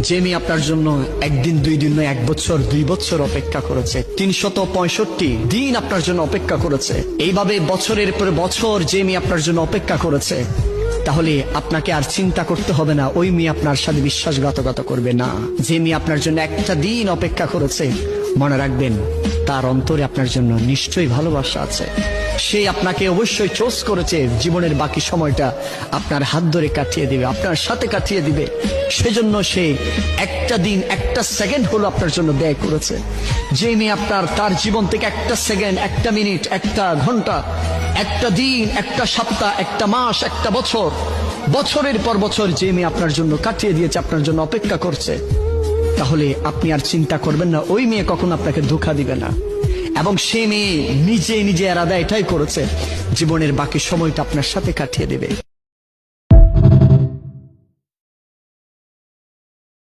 যে মেয়ে আপনার জন্য একদিন দুই দিন নয়, 1 বছর 2 বছর অপেক্ষা করেছে, 365 দিন আপনার জন্য অপেক্ষা করেছে, এইভাবে বছরের পর বছর যে মেয়ে আপনার জন্য অপেক্ষা করেছে, তাহলে আপনাকে আর চিন্তা করতে হবে না ওই মেয়ে আপনার সাথে বিশ্বাসঘাতকতা করবে না। যে মেয়ে আপনার জন্য একটা দিন অপেক্ষা করেছে, মনে রাখবেন তার অন্তরে আপনার জন্য নিশ্চয়ই ভালোবাসা আছে। সে আপনাকে অবশ্যই চোজ করেছে, জীবনের বাকি সময়টা আপনার হাত ধরে কাটিয়ে দিবে, আপনার সাথে কাটিয়ে দিবে। সেজন্য সে একটা দিন একটা সেকেন্ড হলো আপনার জন্য ব্যয় করেছে। যে মেয়ে আপনার তার জীবন থেকে একটা সেকেন্ড, একটা মিনিট, একটা ঘন্টা, একটা দিন, একটা সপ্তাহ, একটা মাস, একটা বছর, বছরের পর বছর যে মেয়ে আপনার জন্য কাটিয়ে দিয়েছে, আপনার জন্য অপেক্ষা করছে, তাহলে আপনি আর চিন্তা করবেন না ওই মেয়ে কখনো আপনাকে ধোঁকা দিবে না। এবং সে মেয়ে নিজে নিজে এরাদা এটাই করেছে, জীবনের বাকি সময়টা আপনার সাথে কাটিয়ে দেবে।